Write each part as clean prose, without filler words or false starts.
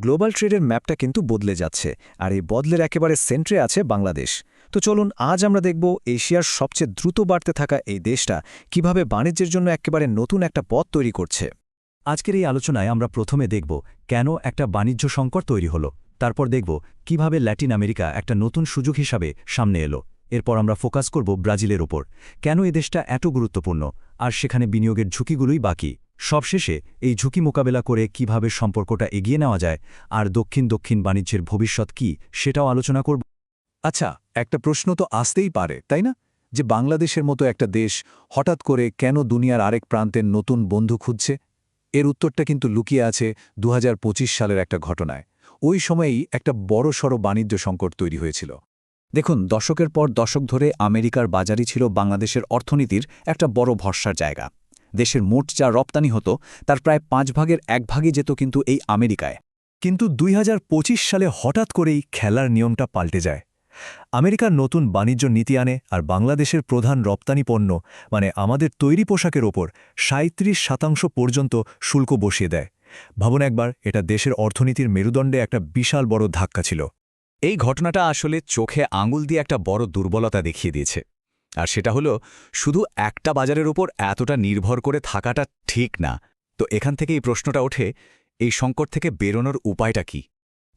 Global ট্রেডের ম্যাপটা কিন্তু বদলে যাচ্ছে, আর এই বদলের একেবারে সেন্ট্রে আছে বাংলাদেশ। তো চলুন আজ আমরা দেখব এশিয়ার সবচেয়ে দ্রুত বাড়তে থাকা এই দেশটা কিভাবে বাণিজ্যের জন্য একেবারে নতুন একটা পথ তৈরি করছে। আজকের এই আলোচনায় আমরা প্রথমে দেখব কেন একটা বাণিজ্য সংকট তৈরি হলো, তারপর দেখব কিভাবে ল্যাটিন আমেরিকা একটা নতুন সুযোগ হিসাবে সামনে এলো। এরপর আমরা ফোকাস করব ব্রাজিলের ওপর, কেন এ দেশটা এত গুরুত্বপূর্ণ আর সেখানে বিনিয়োগের ঝুঁকিগুলোই বাকি। সবশেষে এই ঝুঁকি মোকাবেলা করে কিভাবে সম্পর্কটা এগিয়ে নেওয়া যায় আর দক্ষিণ দক্ষিণ বাণিজ্যের ভবিষ্যৎ কি সেটাও আলোচনা করব। আচ্ছা, একটা প্রশ্ন তো আসতেই পারে, তাই না, যে বাংলাদেশের মতো একটা দেশ হঠাৎ করে কেন দুনিয়ার আরেক প্রান্তের নতুন বন্ধু খুঁজছে? এর উত্তরটা কিন্তু লুকিয়ে আছে ২০২৫ সালের একটা ঘটনায়। ওই সময়েই একটা বড়সড় বাণিজ্য সংকট তৈরি হয়েছিল। দেখুন, দশকের পর দশক ধরে আমেরিকার বাজারই ছিল বাংলাদেশের অর্থনীতির একটা বড় ভরসার জায়গা। দেশের মোট যা রপ্তানি হতো তার প্রায় ৫ ভাগের ১ ভাগই যেত কিন্তু এই আমেরিকায়। কিন্তু ২০২৫ সালে হঠাৎ করেই খেলার নিয়মটা পাল্টে যায়। আমেরিকার নতুন বাণিজ্য নীতি আনে আর বাংলাদেশের প্রধান রপ্তানি পণ্য মানে আমাদের তৈরি পোশাকের ওপর ৩৭% পর্যন্ত শুল্ক বসিয়ে দেয়। ভাবুন একবার, এটা দেশের অর্থনীতির মেরুদণ্ডে একটা বিশাল বড় ধাক্কা ছিল। এই ঘটনাটা আসলে চোখে আঙুল দিয়ে একটা বড় দুর্বলতা দেখিয়ে দিয়েছে। আর সেটা হলো, শুধু একটা বাজারের ওপর এতটা নির্ভর করে থাকাটা ঠিক না। তো এখান থেকে এই প্রশ্নটা ওঠে, এই সংকট থেকে বেরোনোর উপায়টা কি?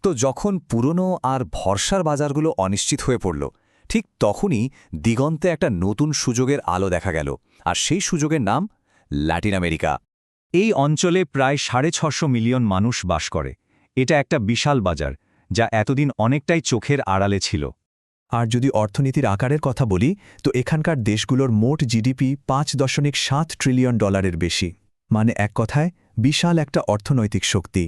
তো যখন পুরনো আর ভরসার বাজারগুলো অনিশ্চিত হয়ে পড়ল, ঠিক তখনই দিগন্তে একটা নতুন সুযোগের আলো দেখা গেল। আর সেই সুযোগের নাম ল্যাটিন আমেরিকা। এই অঞ্চলে প্রায় ৬৫০ মিলিয়ন মানুষ বাস করে। এটা একটা বিশাল বাজার, যা এতদিন অনেকটাই চোখের আড়ালে ছিল। আর যদি অর্থনীতির আকারের কথা বলি, তো এখানকার দেশগুলোর মোট জিডিপি ৫.৭ ট্রিলিয়ন ডলারের বেশি, মানে এক কথায় বিশাল একটা অর্থনৈতিক শক্তি।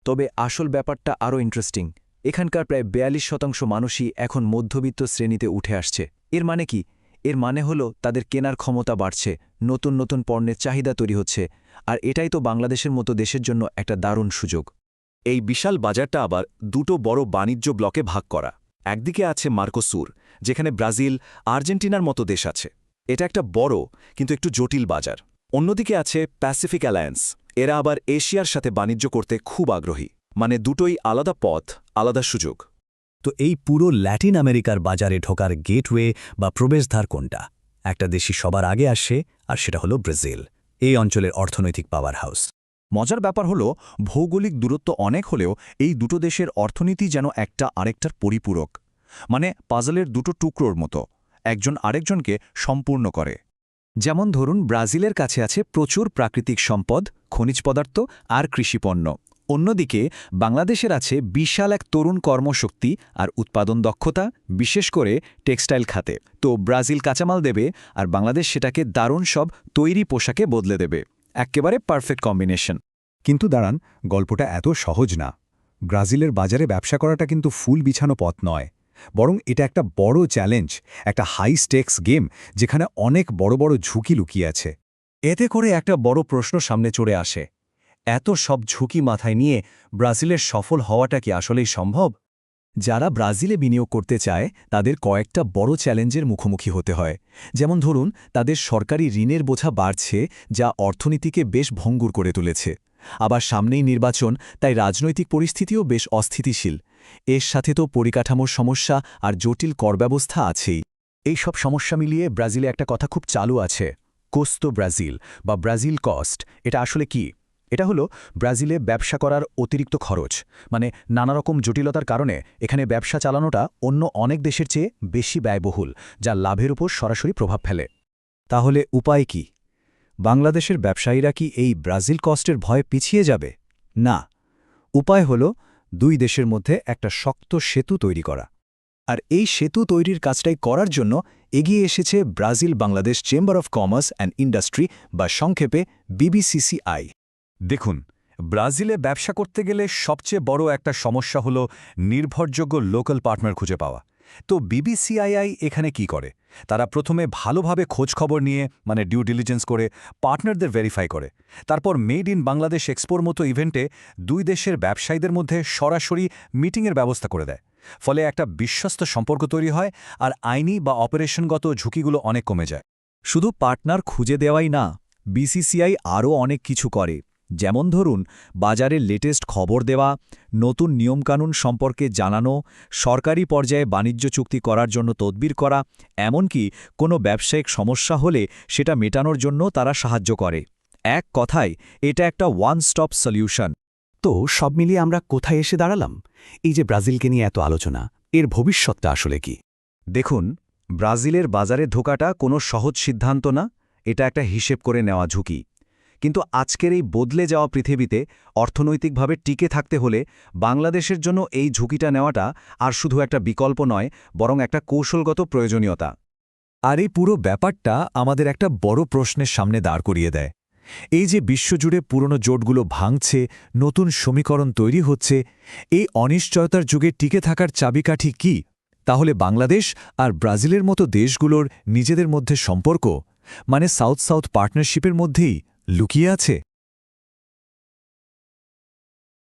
তবে আসল ব্যাপারটা আরও ইন্টারেস্টিং। এখানকার প্রায় ৪২% মানুষই এখন মধ্যবিত্ত শ্রেণীতে উঠে আসছে। এর মানে কি? এর মানে হলো তাদের কেনার ক্ষমতা বাড়ছে, নতুন নতুন পণ্যের চাহিদা তৈরি হচ্ছে। আর এটাই তো বাংলাদেশের মতো দেশের জন্য একটা দারুণ সুযোগ। এই বিশাল বাজারটা আবার দুটো বড় বাণিজ্য ব্লকে ভাগ করা। একদিকে আছে মার্কোসুর, যেখানে ব্রাজিল, আর্জেন্টিনার মতো দেশ আছে। এটা একটা বড় কিন্তু একটু জটিল বাজার। অন্যদিকে আছে প্যাসিফিক অ্যালায়েন্স। এরা আবার এশিয়ার সাথে বাণিজ্য করতে খুব আগ্রহী। মানে দুটোই আলাদা পথ, আলাদা সুযোগ। তো এই পুরো ল্যাটিন আমেরিকার বাজারে ঢোকার গেটওয়ে বা প্রবেশদ্বার কোনটা? একটা দেশই সবার আগে আসে, আর সেটা হলো ব্রাজিল, এই অঞ্চলের অর্থনৈতিক পাওয়ার হাউস। মজার ব্যাপার হলো, ভৌগোলিক দূরত্ব অনেক হলেও এই দুটো দেশের অর্থনীতি যেন একটা আরেকটার পরিপূরক। মানে পাজলের দুটো টুকরোর মতো, একজন আরেকজনকে সম্পূর্ণ করে। যেমন ধরুন, ব্রাজিলের কাছে আছে প্রচুর প্রাকৃতিক সম্পদ, খনিজ পদার্থ আর কৃষিপণ্য। অন্যদিকে বাংলাদেশের আছে বিশাল এক তরুণ কর্মশক্তি আর উৎপাদন দক্ষতা, বিশেষ করে টেক্সটাইল খাতে। তো ব্রাজিল কাঁচামাল দেবে আর বাংলাদেশ সেটাকে দারুণ সব তৈরি পোশাকে বদলে দেবে। একেবারে পারফেক্ট কম্বিনেশন। কিন্তু দাঁড়ান, গল্পটা এত সহজ না। ব্রাজিলের বাজারে ব্যবসা করাটা কিন্তু ফুল বিছানো পথ নয়, বরং এটা একটা বড় চ্যালেঞ্জ, একটা হাই স্টেক্স গেম, যেখানে অনেক বড় বড় ঝুঁকি লুকিয়ে আছে। এতে করে একটা বড় প্রশ্ন সামনে চলে আসে, এত সব ঝুঁকি মাথায় নিয়ে ব্রাজিলের সফল হওয়াটা কি আসলেই সম্ভব? যারা ব্রাজিলে বিনিয়োগ করতে চায় তাদের কয়েকটা বড় চ্যালেঞ্জের মুখোমুখি হতে হয়। যেমন ধরুন, তাদের সরকারি ঋণের বোঝা বাড়ছে, যা অর্থনীতিকে বেশ ভঙ্গুর করে তুলেছে। আবার সামনেই নির্বাচন, তাই রাজনৈতিক পরিস্থিতিও বেশ অস্থিতিশীল। এর সাথে তো পরিকাঠামোর সমস্যা আর জটিল কর ব্যবস্থা আছেই। এই সব সমস্যা মিলিয়ে ব্রাজিলে একটা কথা খুব চালু আছে, কোস্তো ব্রাজিল বা ব্রাজিল কস্ট। এটা আসলে কি? এটা হলো ব্রাজিলে ব্যবসা করার অতিরিক্ত খরচ। মানে নানা রকম জটিলতার কারণে এখানে ব্যবসা চালানোটা অন্য অনেক দেশের চেয়ে বেশি ব্যয়বহুল, যা লাভের উপর সরাসরি প্রভাব ফেলে। তাহলে উপায় কি? বাংলাদেশের ব্যবসায়ীরা কি এই ব্রাজিল কস্টের ভয়ে পিছিয়ে যাবে? না, উপায় হল দুই দেশের মধ্যে একটা শক্ত সেতু তৈরি করা। আর এই সেতু তৈরির কাজটাই করার জন্য এগিয়ে এসেছে Brazil Bangladesh chamber of commerce and industry, বা সংক্ষেপে BBCCI। দেখুন, ব্রাজিলে ব্যবসা করতে গেলে সবচেয়ে বড় একটা সমস্যা হলো নির্ভরযোগ্য লোকাল পার্টনার খুঁজে পাওয়া। তো BBCCI এখানে কি করে? তারা প্রথমে ভালোভাবে খোঁজখবর নিয়ে, মানে ডিউ ডিলিজেন্স করে, পার্টনারদের ভেরিফাই করে। তারপর মেড ইন বাংলাদেশ এক্সপোর মতো ইভেন্টে দুই দেশের ব্যবসায়ীদের মধ্যে সরাসরি মিটিংয়ের ব্যবস্থা করে দেয়। ফলে একটা বিশ্বস্ত সম্পর্ক তৈরি হয়, আর আইনি বা অপারেশনগত ঝুঁকিগুলো অনেক কমে যায়। শুধু পার্টনার খুঁজে দেওয়াই না, BCCI আরও অনেক কিছু করে। যেমন ধরুন বাজারের লেটেস্ট খবর দেওয়া, নতুন নিয়মকানুন সম্পর্কে জানানো, সরকারি পর্যায়ে বাণিজ্য চুক্তি করার জন্য তদবির করা, এমনকি কোনো ব্যবসায়িক সমস্যা হলে সেটা মেটানোর জন্য তারা সাহায্য করে। এক কথায় এটা একটা ওয়ান স্টপ সলিউশন। তো সব মিলিয়ে আমরা কোথায় এসে দাঁড়ালাম? এই যে ব্রাজিলকে নিয়ে এত আলোচনা, এর ভবিষ্যৎটা আসলে কি? দেখুন, ব্রাজিলের বাজারে ঢোকাটা কোনো সহজ সিদ্ধান্ত না, এটা একটা হিসেব করে নেওয়া ঝুঁকি। কিন্তু আজকের এই বদলে যাওয়া পৃথিবীতে অর্থনৈতিকভাবে টিকে থাকতে হলে বাংলাদেশের জন্য এই ঝুঁকিটা নেওয়াটা আর শুধু একটা বিকল্প নয়, বরং একটা কৌশলগত প্রয়োজনীয়তা। আর এই পুরো ব্যাপারটা আমাদের একটা বড় প্রশ্নের সামনে দাঁড় করিয়ে দেয়। এই যে বিশ্বজুড়ে পুরনো জোটগুলো ভাঙছে, নতুন সমীকরণ তৈরি হচ্ছে, এই অনিশ্চয়তার যুগে টিকে থাকার চাবিকাঠি কি? তাহলে বাংলাদেশ আর ব্রাজিলের মতো দেশগুলোর নিজেদের মধ্যে সম্পর্ক, মানে সাউথ সাউথ পার্টনারশিপের মধ্যেই লুকিয়ে আছে?